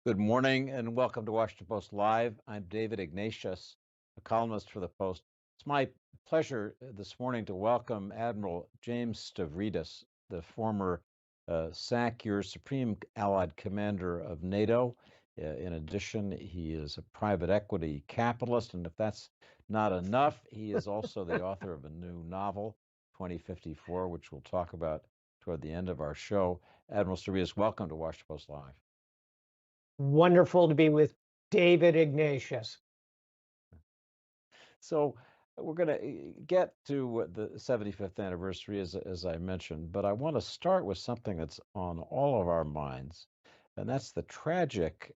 Good morning and welcome to Washington Post Live. I'm David Ignatius, a columnist for the Post. It's my pleasure this morning to welcome Admiral James Stavridis, the former SAC, Supreme Allied Commander of NATO. In addition, he is a private equity capitalist, and if that's not enough, he is also the author of a new novel, 2054, which we'll talk about toward the end of our show. Admiral Stavridis, welcome to Washington Post Live. Wonderful to be with David Ignatius. So we're going to get to the 75th anniversary, as I mentioned, but I want to start with something that's on all of our minds, and that's the tragic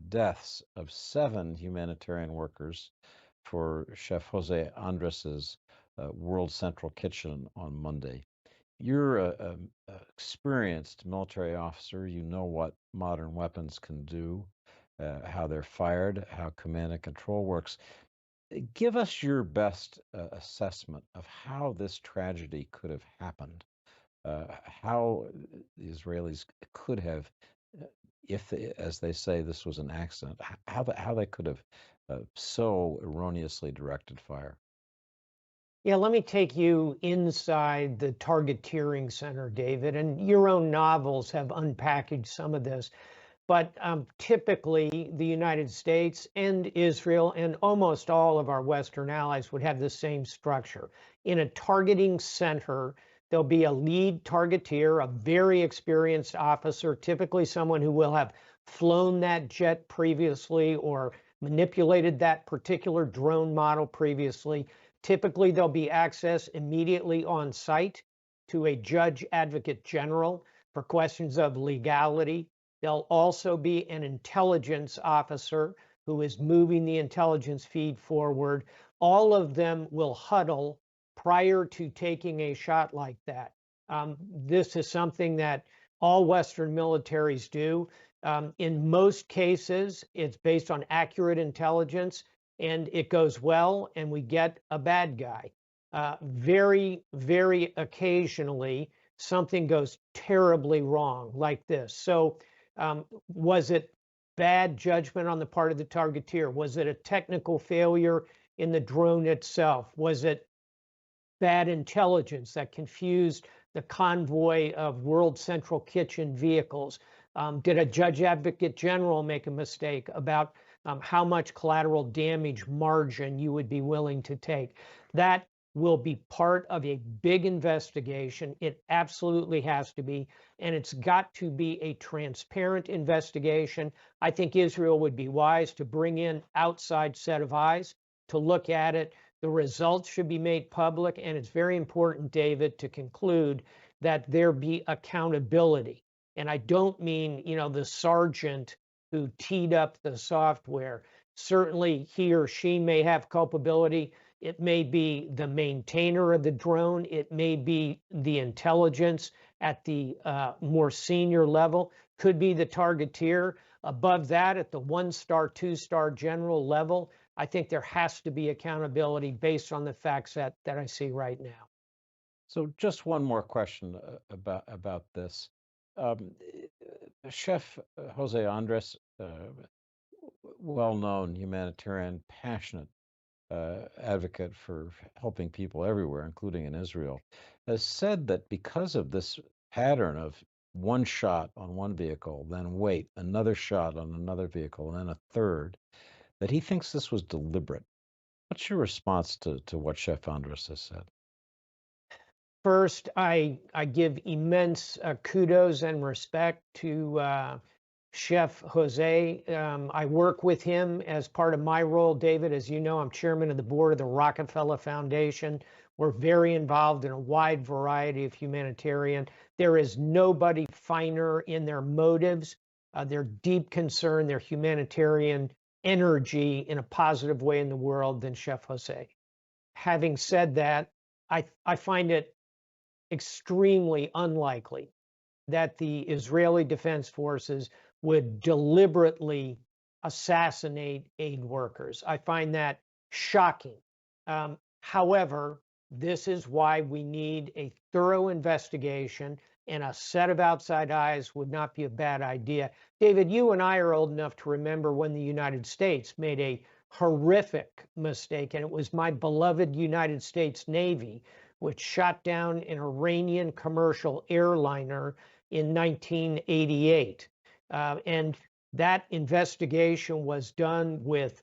deaths of 7 humanitarian workers for Chef Jose Andres's World Central Kitchen on Monday. You're an experienced military officer. You know what modern weapons can do, how they're fired, how command and control works. Give us your best assessment of how this tragedy could have happened, how the Israelis could have, if they, as they say, this was an accident, how they could have so erroneously directed fire. Yeah, let me take you inside the targeteering center, David, and your own novels have unpackaged some of this. But typically, the United States and Israel and almost all of our Western allies would have the same structure. In a targeting center, there'll be a lead targeteer, a very experienced officer, typically someone who will have flown that jet previously or manipulated that particular drone model previously. Typically, there'll be access immediately on site to a judge advocate general for questions of legality. There'll also be an intelligence officer who is moving the intelligence feed forward. All of them will huddle prior to taking a shot like that. This is something that all Western militaries do. In most cases, it's based on accurate intelligence and it goes well and we get a bad guy. Very, very occasionally, something goes terribly wrong like this. So was it bad judgment on the part of the targeteer? Was it a technical failure in the drone itself? Was it bad intelligence that confused the convoy of World Central Kitchen vehicles? Did a judge advocate general make a mistake about how much collateral damage margin you would be willing to take? That will be part of a big investigation. It absolutely has to be, and it's got to be a transparent investigation. I think Israel would be wise to bring in outside set of eyes to look at it. The results should be made public, and it's very important, David, to conclude that there be accountability. And I don't mean, the sergeant who teed up the software. Certainly he or she may have culpability. It may be the maintainer of the drone. It may be the intelligence at the more senior level. Could be the targeteer. Above that, at the 1-star, 2-star general level, I think there has to be accountability based on the facts that I see right now. So just one more question about this. Chef Jose Andres, well-known humanitarian, passionate advocate for helping people everywhere, including in Israel, has said that because of this pattern of one shot on one vehicle, then wait, another shot on another vehicle, and then a third, that he thinks this was deliberate. What's your response to what Chef Andres has said? First, I give immense kudos and respect to Chef Jose. I work with him as part of my role, David. As you know, I'm chairman of the board of the Rockefeller Foundation. We're very involved in a wide variety of humanitarian. There is nobody finer in their motives, their deep concern, their humanitarian energy in a positive way in the world than Chef Jose. Having said that, I find it extremely unlikely that the Israeli Defense Forces would deliberately assassinate aid workers. I find that shocking. However, this is why we need a thorough investigation. and a set of outside eyes would not be a bad idea. David, you and I are old enough to remember when the United States made a horrific mistake, and it was my beloved United States Navy, which shot down an Iranian commercial airliner in 1988. And that investigation was done with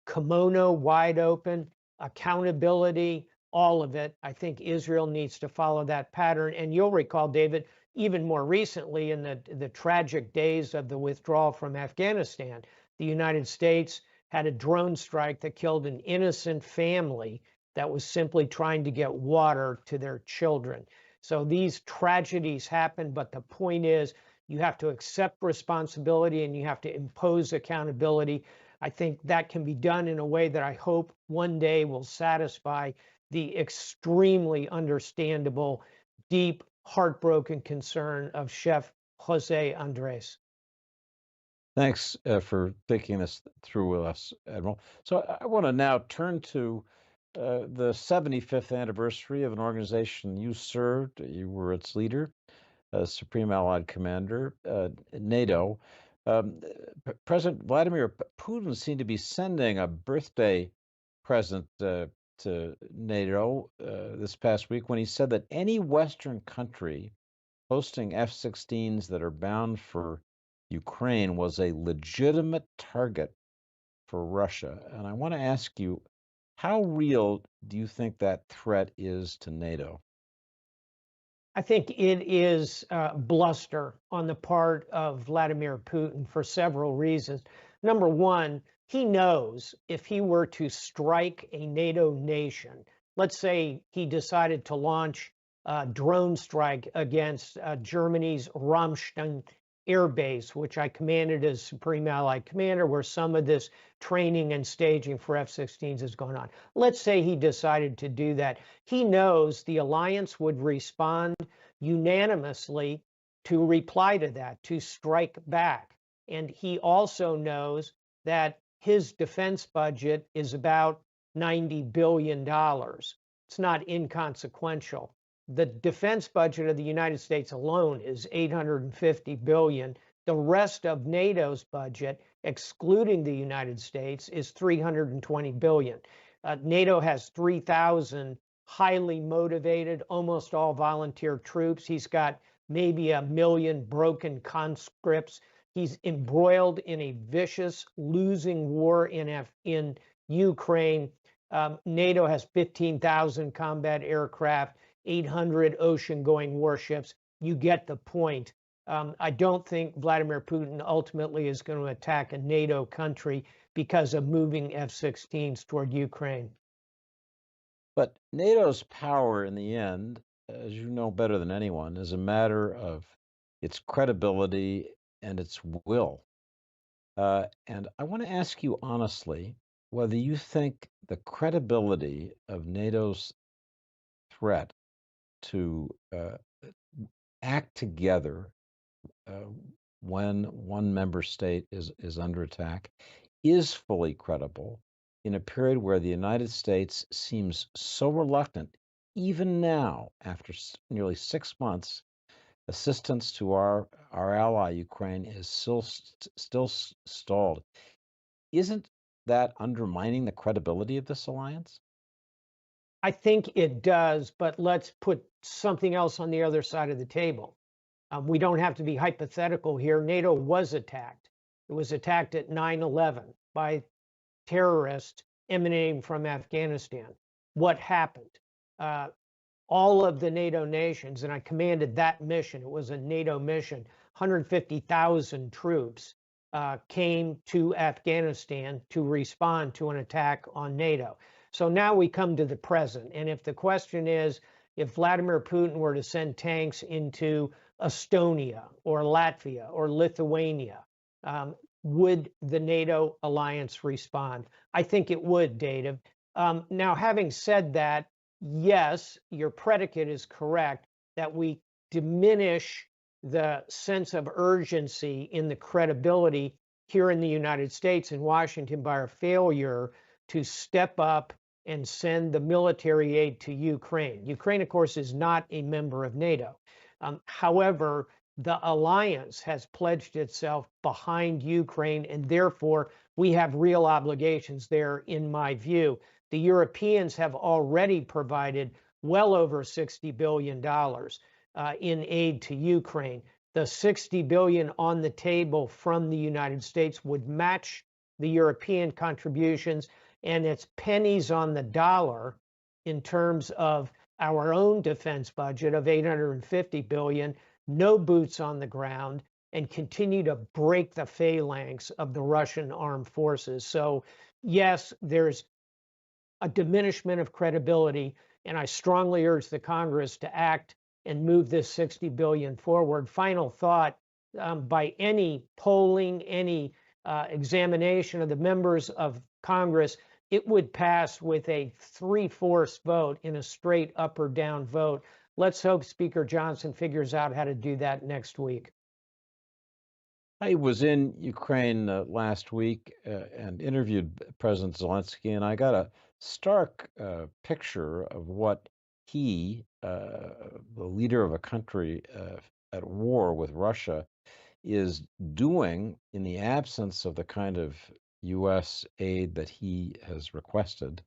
kimono wide open, accountability, all of it. I think Israel needs to follow that pattern. And you'll recall, David, even more recently in the tragic days of the withdrawal from Afghanistan, the United States had a drone strike that killed an innocent family that was simply trying to get water to their children. So these tragedies happen, but the point is you have to accept responsibility and you have to impose accountability. I think that can be done in a way that I hope one day will satisfy the extremely understandable, deep, heartbroken concern of Chef Jose Andres. Thanks for thinking this through with us, Admiral. So I want to now turn to the 75th anniversary of an organization you served. You were its leader, Supreme Allied Commander, NATO. President Vladimir Putin seemed to be sending a birthday present to NATO this past week when he said that any Western country hosting F-16s that are bound for Ukraine was a legitimate target for Russia. And I want to ask you, how real do you think that threat is to NATO? I think it is bluster on the part of Vladimir Putin for several reasons. Number one, he knows if he were to strike a NATO nation, let's say he decided to launch a drone strike against Germany's Ramstein Air Base, which I commanded as Supreme Allied Commander, where some of this training and staging for F-16s is going on. Let's say he decided to do that. He knows the alliance would respond unanimously to reply to that, to strike back. And he also knows that his defense budget is about $90 billion. It's not inconsequential. The defense budget of the United States alone is $850 billion. The rest of NATO's budget, excluding the United States, is $320 billion. NATO has 3,000 highly motivated, almost all volunteer troops. He's got maybe 1 million broken conscripts. He's embroiled in a vicious losing war in Ukraine. NATO has 15,000 combat aircraft, 800 ocean-going warships. You get the point. I don't think Vladimir Putin ultimately is going to attack a NATO country because of moving F-16s toward Ukraine. But NATO's power in the end, as you know better than anyone, is a matter of its credibility and its will. And I want to ask you honestly whether you think the credibility of NATO's threat to act together when one member state is under attack is fully credible in a period where the United States seems so reluctant, even now, after nearly 6 months, assistance to our ally Ukraine is still stalled. Isn't that undermining the credibility of this alliance? I think it does, but let's put something else on the other side of the table. We don't have to be hypothetical here. NATO was attacked. It was attacked at 9/11 by terrorists emanating from Afghanistan. What happened? All of the NATO nations, and I commanded that mission, it was a NATO mission, 150,000 troops came to Afghanistan to respond to an attack on NATO. So now we come to the present. And if the question is, if Vladimir Putin were to send tanks into Estonia or Latvia or Lithuania, would the NATO alliance respond? I think it would, Dave. Now, having said that, yes, your predicate is correct that we diminish the sense of urgency in the credibility here in the United States and Washington by our failure to step up and send the military aid to Ukraine. Ukraine, of course, is not a member of NATO. However, the alliance has pledged itself behind Ukraine, and therefore we have real obligations there, in my view. The Europeans have already provided well over $60 billion in aid to Ukraine. The $60 billion on the table from the United States would match the European contributions, and it's pennies on the dollar in terms of our own defense budget of $850 billion, no boots on the ground, and continue to break the phalanx of the Russian armed forces. So yes, there's a diminishment of credibility, and I strongly urge the Congress to act and move this $60 billion forward. Final thought, by any polling, any examination of the members of Congress, it would pass with a 3/4 vote in a straight up or down vote. Let's hope Speaker Johnson figures out how to do that next week. I was in Ukraine last week and interviewed President Zelensky, and I got a stark picture of what he, the leader of a country at war with Russia, is doing in the absence of the kind of U.S. aid that he has requested.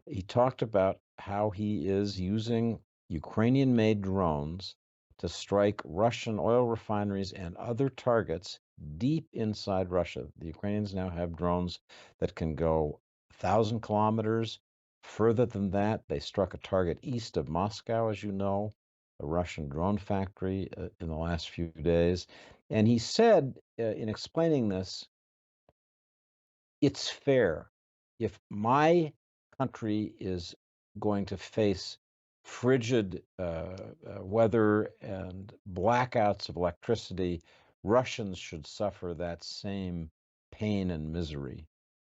He talked about how he is using Ukrainian-made drones to strike Russian oil refineries and other targets deep inside Russia. The Ukrainians now have drones that can go 1,000 kilometers. Further than that, they struck a target east of Moscow, as you know, a Russian drone factory in the last few days. And he said, in explaining this, it's fair. If my country is going to face frigid weather and blackouts of electricity, Russians should suffer that same pain and misery.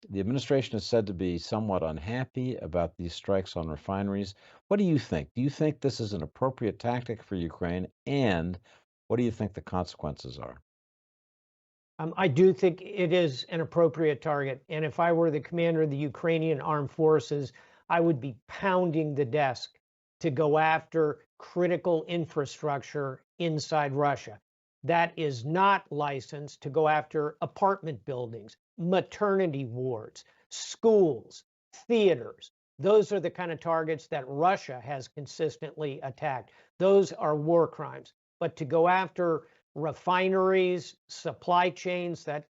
The administration is said to be somewhat unhappy about these strikes on refineries. What do you think? Do you think this is an appropriate tactic for Ukraine? And what do you think the consequences are? I do think it is an appropriate target. And if I were the commander of the Ukrainian armed forces, I would be pounding the desk to go after critical infrastructure inside Russia. That is not licensed to go after apartment buildings, maternity wards, schools, theaters. Those are the kind of targets that Russia has consistently attacked. Those are war crimes. But to go after refineries, supply chains that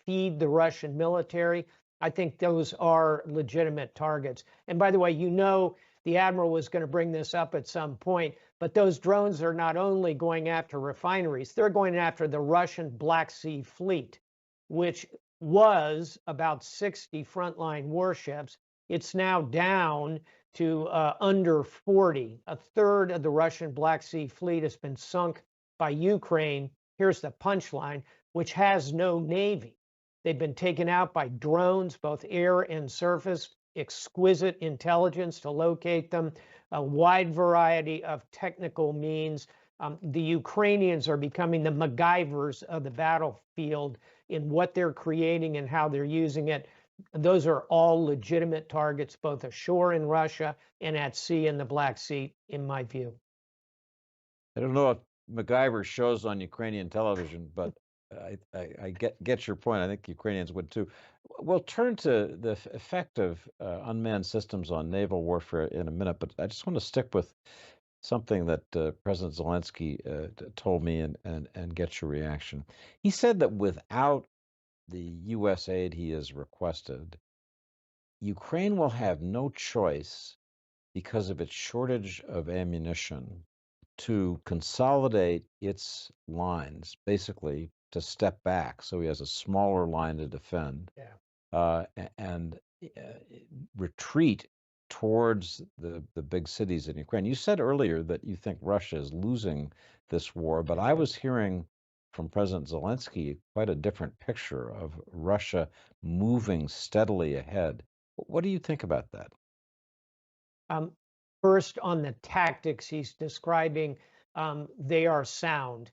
feed the Russian military, I think those are legitimate targets. And by the way, you know, the Admiral was going to bring this up at some point, but those drones are not only going after refineries, they're going after the Russian Black Sea Fleet, which was about 60 frontline warships. It's now down to under 40. A third of the Russian Black Sea Fleet has been sunk by Ukraine. Here's the punchline, which has no navy. They've been taken out by drones, both air and surface, exquisite intelligence to locate them, a wide variety of technical means. The Ukrainians are becoming the MacGyvers of the battlefield in what they're creating and how they're using it. Those are all legitimate targets, both ashore in Russia and at sea in the Black Sea, in my view. I don't know if MacGyver shows on Ukrainian television, but I get your point. I think Ukrainians would too. We'll turn to the effect of unmanned systems on naval warfare in a minute, but I just want to stick with something that President Zelensky told me and get your reaction. He said that without the U.S. aid he has requested, Ukraine will have no choice because of its shortage of ammunition to consolidate its lines, basically to step back so he has a smaller line to defend, and retreat towards the big cities in Ukraine. You said earlier that you think Russia is losing this war, but I was hearing from President Zelensky quite a different picture of Russia moving steadily ahead. What do you think about that? First, on the tactics he's describing, they are sound.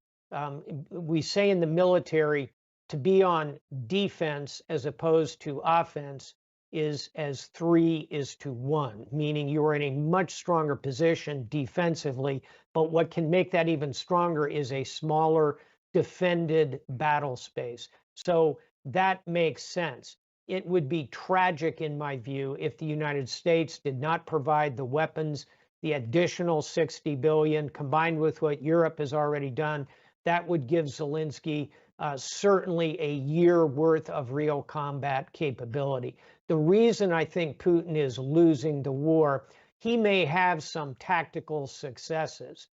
We say in the military to be on defense as opposed to offense is as 3:1, meaning you are in a much stronger position defensively. But what can make that even stronger is a smaller defended battle space. So that makes sense. It would be tragic, in my view, if the United States did not provide the weapons, the additional 60 billion combined with what Europe has already done. That would give Zelensky certainly a year worth of real combat capability. The reason I think Putin is losing the war, he may have some tactical successes,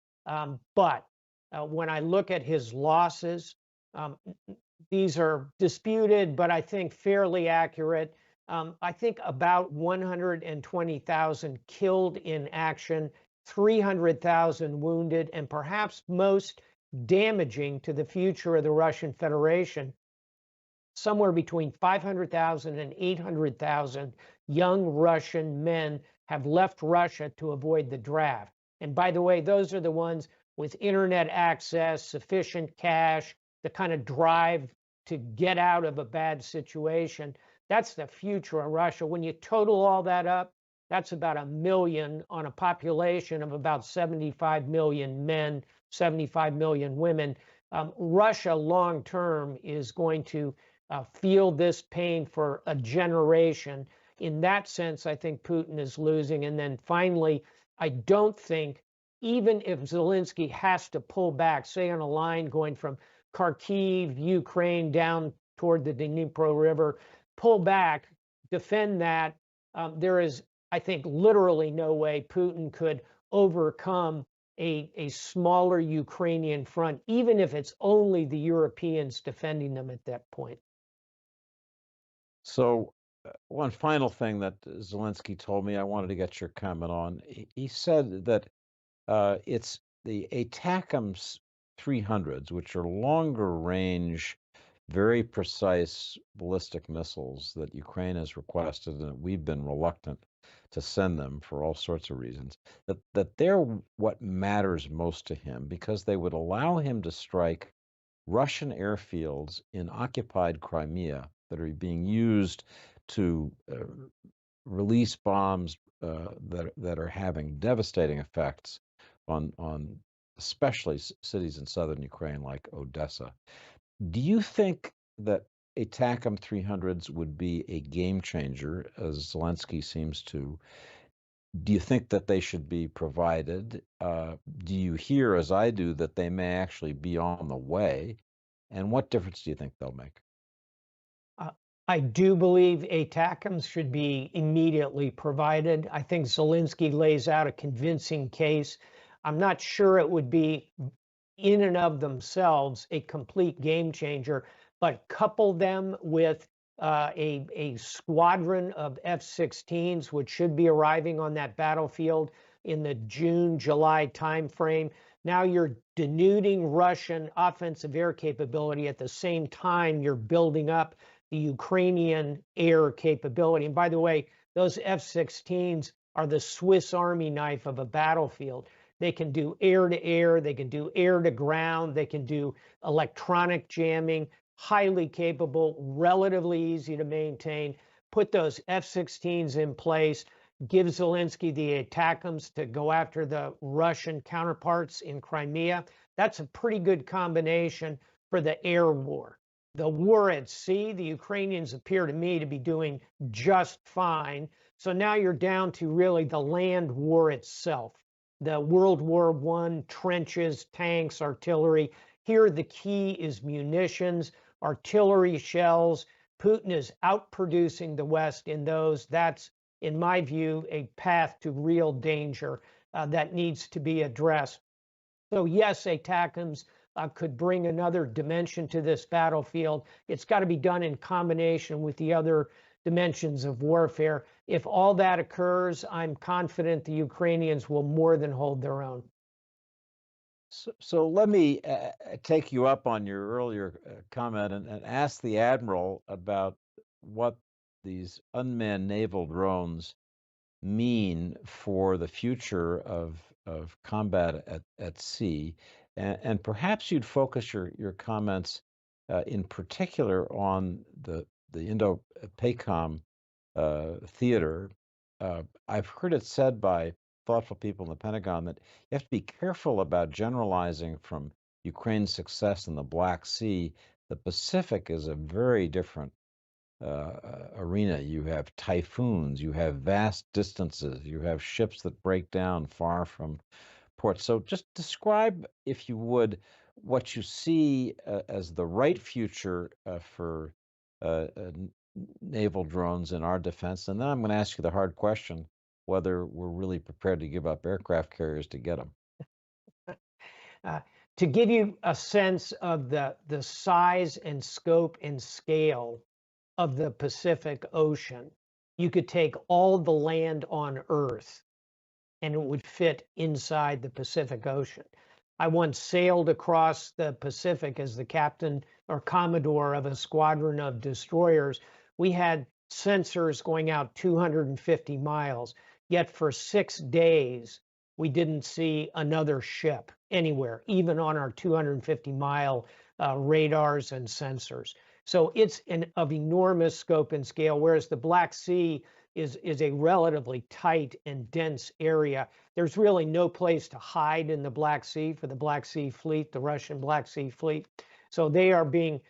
but when I look at his losses, um, these are disputed, but I think fairly accurate. I think about 120,000 killed in action, 300,000 wounded, and perhaps most damaging to the future of the Russian Federation, somewhere between 500,000 and 800,000 young Russian men have left Russia to avoid the draft. And by the way, those are the ones with internet access, sufficient cash, the kind of drive to get out of a bad situation. That's the future of Russia. When you total all that up, that's about 1 million on a population of about 75 million men, 75 million women. Russia long term is going to feel this pain for a generation. In that sense, I think Putin is losing. And then finally, I don't think, even if Zelensky has to pull back, say on a line going from Kharkiv, Ukraine, down toward the Dnipro River, pull back, defend that, there is, I think, literally no way Putin could overcome a smaller Ukrainian front, even if it's only the Europeans defending them at that point. So, one final thing that Zelensky told me I wanted to get your comment on. He said that it's the ATACMS 300s, which are longer range, very precise ballistic missiles that Ukraine has requested, and we've been reluctant to send them for all sorts of reasons, that they're what matters most to him because they would allow him to strike Russian airfields in occupied Crimea that are being used to release bombs that are having devastating effects on especially cities in southern Ukraine like Odessa. Do you think that ATACMS 300s would be a game changer, as Zelensky seems to? Do you think that they should be provided? Do you hear, as I do, that they may actually be on the way? And what difference do you think they'll make? I do believe ATACMS should be immediately provided. I think Zelensky lays out a convincing case. I'm not sure it would be in and of themselves a complete game changer, but couple them with a squadron of F-16s, which should be arriving on that battlefield in the June, July timeframe. Now you're denuding Russian offensive air capability. At the same time, you're building up the Ukrainian air capability. And by the way, those F-16s are the Swiss Army knife of a battlefield. They can do air to air, they can do air to ground, they can do electronic jamming, highly capable, relatively easy to maintain. Put those F-16s in place, give Zelensky the ATACMS to go after the Russian counterparts in Crimea. That's a pretty good combination for the air war. The war at sea, the Ukrainians appear to me to be doing just fine. So now you're down to really the land war itself. The World War I trenches, tanks, artillery. Here, the key is munitions, artillery shells. Putin is outproducing the West in those. That's, in my view, a path to real danger that needs to be addressed. So yes, ATACMS could bring another dimension to this battlefield. It's got to be done in combination with the other dimensions of warfare. If all that occurs, I'm confident the Ukrainians will more than hold their own. So let me take you up on your earlier comment and ask the Admiral about what these unmanned naval drones mean for the future of combat at sea. And perhaps you'd focus your comments in particular on the Indo-PACOM theater. I've heard it said by thoughtful people in the Pentagon that you have to be careful about generalizing from Ukraine's success in the Black Sea. The Pacific is a very different arena. You have typhoons, you have vast distances, you have ships that break down far from ports. So just describe, if you would, what you see as the right future for naval drones in our defense. And then I'm going to ask you the hard question, whether we're really prepared to give up aircraft carriers to get them. Uh, to give you a sense of the size and scope and scale of the Pacific Ocean, you could take all the land on Earth and it would fit inside the Pacific Ocean. I once sailed across the Pacific as the captain or commodore of a squadron of destroyers. We had sensors going out 250 miles, yet for 6 days, we didn't see another ship anywhere, even on our 250-mile radars and sensors. So it's of enormous scope and scale, whereas the Black Sea is a relatively tight and dense area. There's really no place to hide in the Black Sea for the Black Sea Fleet, the Russian Black Sea Fleet. So they are being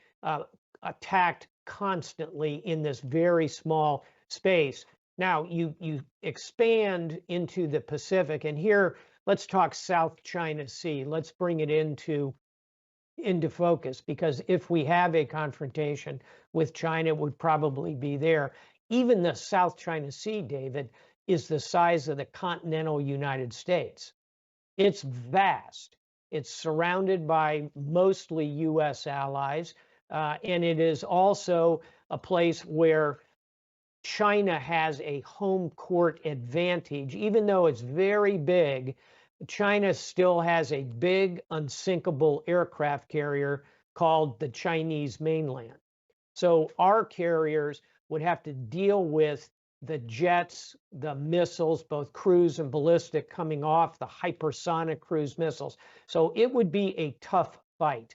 attacked constantly in this very small space. Now you expand into the Pacific, and here let's talk South China Sea. Let's bring it into focus, because if we have a confrontation with China, it would probably be there. Even the South China Sea, David, is the size of the continental United States. It's vast. It's surrounded by mostly U.S. allies, and it is also a place where China has a home court advantage. Even though it's very big, China still has a big unsinkable aircraft carrier called the Chinese mainland. So our carriers would have to deal with the jets, the missiles, both cruise and ballistic, coming off the hypersonic cruise missiles. So it would be a tough fight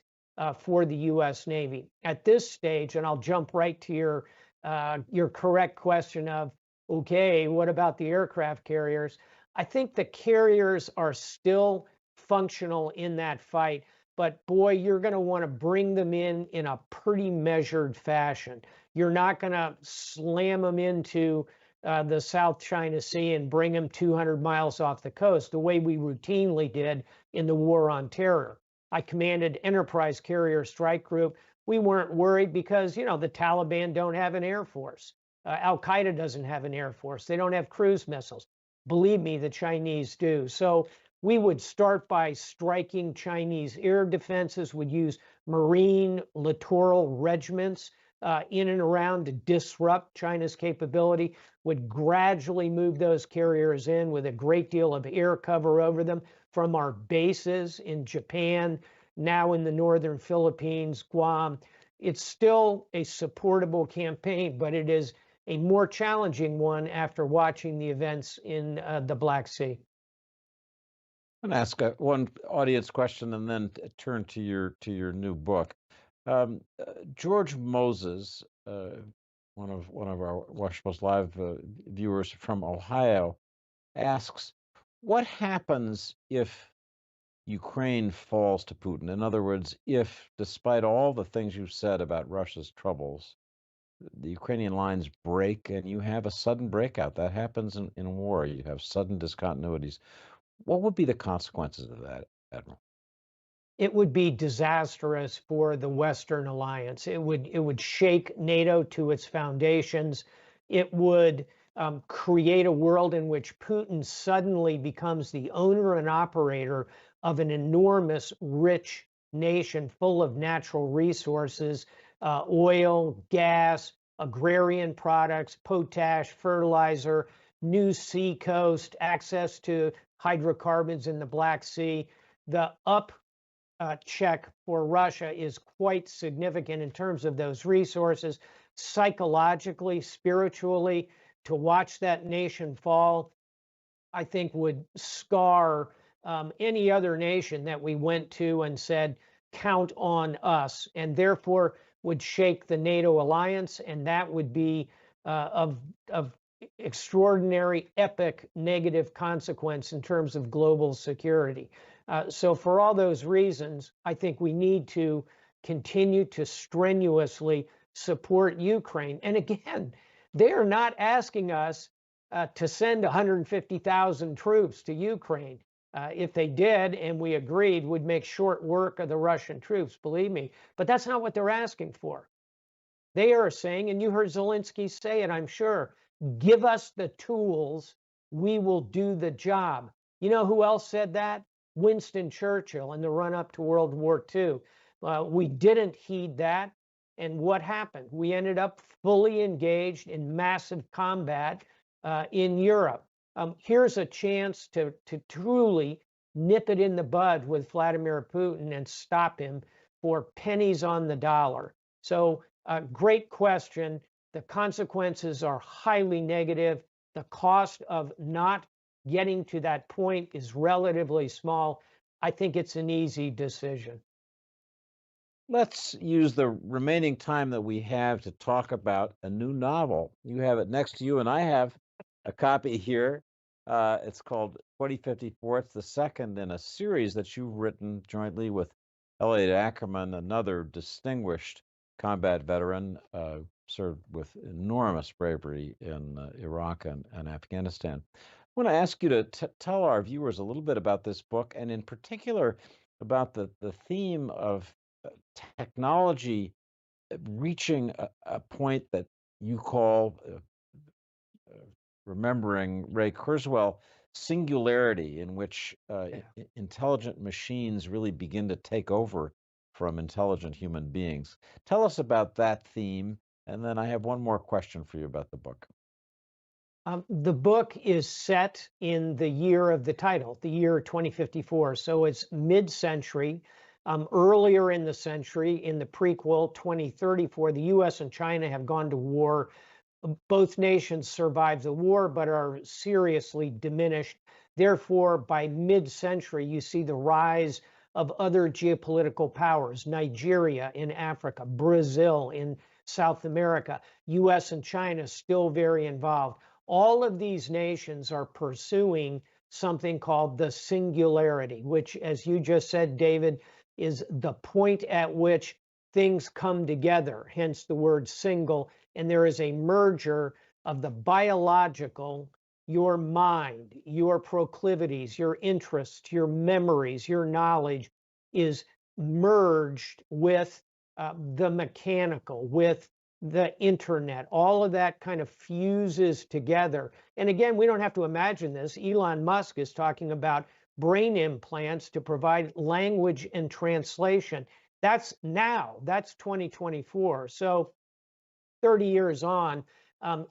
for the U.S. Navy at this stage. And I'll jump right to your correct question of, okay, what about the aircraft carriers? I think the carriers are still functional in that fight, but boy, you're going to want to bring them in a pretty measured fashion. You're not going to slam them into the South China Sea and bring them 200 miles off the coast, the way we routinely did in the War on Terror. I commanded Enterprise Carrier Strike Group. We weren't worried because, you know, the Taliban don't have an air force. Al-Qaeda doesn't have an air force. They don't have cruise missiles. Believe me, the Chinese do. So we would start by striking Chinese air defenses, would use Marine littoral regiments in and around to disrupt China's capability, would gradually move those carriers in with a great deal of air cover over them from our bases in Japan, now in the northern Philippines, Guam. It's still a supportable campaign, but it is a more challenging one after watching the events in the Black Sea. I'm going to ask one audience question and then turn to your new book. George Moses, one of our Washington Post Live viewers from Ohio, asks, what happens if Ukraine falls to Putin? In other words, if, despite all the things you've said about Russia's troubles, the Ukrainian lines break and you have a sudden breakout. That happens in war. You have sudden discontinuities. What would be the consequences of that, Admiral? It would be disastrous for the Western alliance. It would shake NATO to its foundations. It would create a world in which Putin suddenly becomes the owner and operator of an enormous, rich nation full of natural resources, oil, gas, agrarian products, potash, fertilizer, new sea coast, access to hydrocarbons in the Black Sea. The check for Russia is quite significant in terms of those resources. Psychologically, spiritually, to watch that nation fall, I think would scar any other nation that we went to and said, count on us, and therefore would shake the NATO alliance, and that would be of extraordinary, epic, negative consequence in terms of global security. So for all those reasons, I think we need to continue to strenuously support Ukraine. And again, they are not asking us to send 150,000 troops to Ukraine. If they did, and we agreed, would make short work of the Russian troops, believe me. But that's not what they're asking for. They are saying, and you heard Zelensky say it, I'm sure, give us the tools, we will do the job. You know who else said that? Winston Churchill in the run up to World War II. We didn't heed that. And what happened? We ended up fully engaged in massive combat in Europe. Here's a chance to truly nip it in the bud with Vladimir Putin and stop him for pennies on the dollar. So, great question. The consequences are highly negative. The cost of not getting to that point is relatively small. I think it's an easy decision. Let's use the remaining time that we have to talk about a new novel. You have it next to you, and I have a copy here. It's called 2054. It's the second in a series that you've written jointly with Elliot Ackerman, another distinguished combat veteran, served with enormous bravery in Iraq and Afghanistan. I want to ask you to tell our viewers a little bit about this book, and in particular about the theme of technology reaching a point that you call, remembering Ray Kurzweil, singularity, in which intelligent machines really begin to take over from intelligent human beings. Tell us about that theme, and then I have one more question for you about the book. The book is set in the year of the title, the year 2054. So it's mid-century. Earlier in the century, in the prequel 2034, the US and China have gone to war. Both nations survived the war, but are seriously diminished. Therefore, by mid-century, you see the rise of other geopolitical powers: Nigeria in Africa, Brazil in South America, US and China still very involved. All of these nations are pursuing something called the singularity, which, as you just said, David, is the point at which things come together, hence the word single, and there is a merger of the biological, your mind, your proclivities, your interests, your memories, your knowledge is merged with the mechanical, with the internet. All of that kind of fuses together. And again, we don't have to imagine this. Elon Musk is talking about brain implants to provide language and translation. That's now, that's 2024. So 30 years on,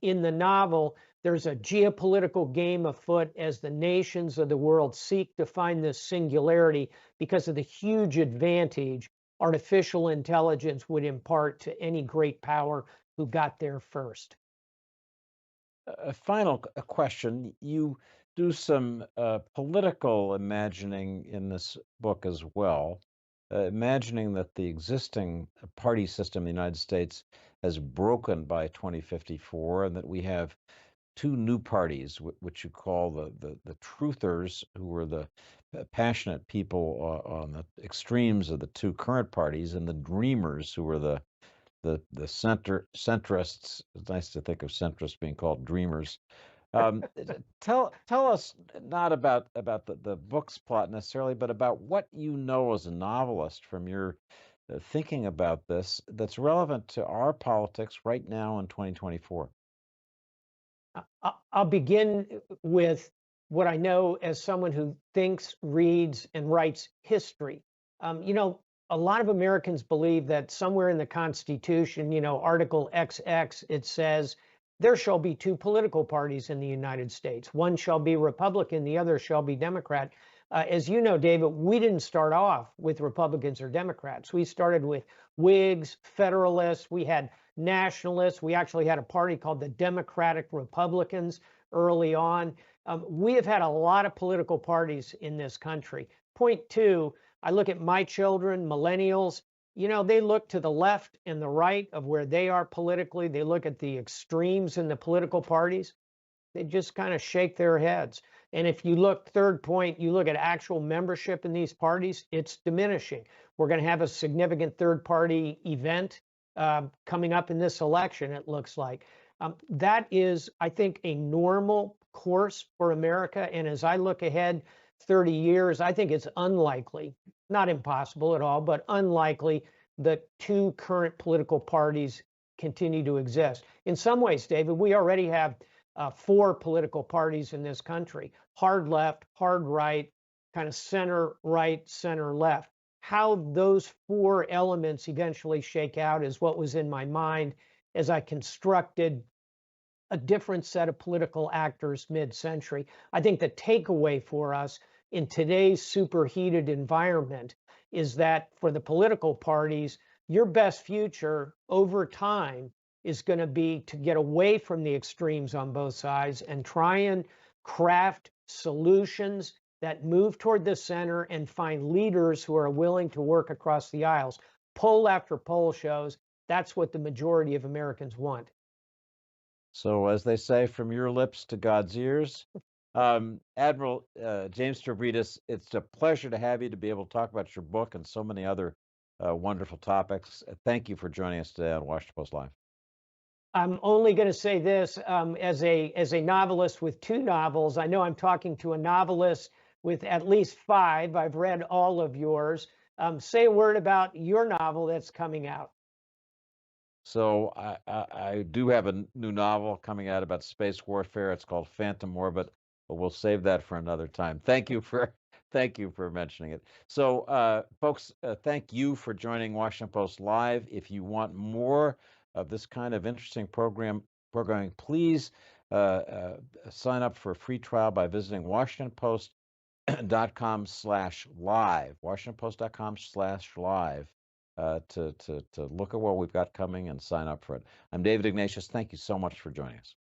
in the novel, there's a geopolitical game afoot as the nations of the world seek to find this singularity because of the huge advantage artificial intelligence would impart to any great power who got there first. A final question. You do some political imagining in this book as well, imagining that the existing party system in the United States has broken by 2054, and that we have two new parties, which you call the truthers, who are the passionate people on the extremes of the two current parties, and the dreamers, who are the centrists. It's nice to think of centrists being called dreamers. Tell us not about the book's plot necessarily, but about what you know as a novelist from your thinking about this that's relevant to our politics right now in 2024. I'll begin with what I know as someone who thinks, reads, and writes history. You know, a lot of Americans believe that somewhere in the Constitution, you know, Article XX, it says there shall be two political parties in the United States. One shall be Republican, the other shall be Democrat. As you know, David, we didn't start off with Republicans or Democrats. We started with Whigs, Federalists. We had nationalists. We actually had a party called the Democratic Republicans early on. We have had a lot of political parties in this country. Point two, I look at my children, millennials. They look to the left and the right of where they are politically. They look at the extremes in the political parties. They just kind of shake their heads. And if you look, third point, you look at actual membership in these parties, it's diminishing. We're going to have a significant third party event coming up in this election, it looks like. That is, I think, a normal course for America. And as I look ahead 30 years, I think it's unlikely, not impossible at all, but unlikely that two current political parties continue to exist. In some ways, David, we already have four political parties in this country: hard left, hard right, kind of center right, center left. How those four elements eventually shake out is what was in my mind as I constructed a different set of political actors mid-century. I think the takeaway for us in today's superheated environment is that for the political parties, your best future over time is going to be to get away from the extremes on both sides and try and craft solutions that move toward the center and find leaders who are willing to work across the aisles. Poll after poll shows that's what the majority of Americans want. So, as they say, from your lips to God's ears. Admiral James Stavridis, it's a pleasure to have you to be able to talk about your book and so many other wonderful topics. Thank you for joining us today on Washington Post Live. I'm only going to say this, as a novelist with two novels, I know I'm talking to a novelist with at least five. I've read all of yours. Say a word about your novel that's coming out. So I do have a new novel coming out about space warfare. It's called Phantom Orbit, but we'll save that for another time. Thank you for mentioning it. So folks, thank you for joining Washington Post Live. If you want more of this kind of interesting programming, please sign up for a free trial by visiting WashingtonPost.com/live, WashingtonPost.com/live. To look at what we've got coming and sign up for it. I'm David Ignatius. Thank you so much for joining us.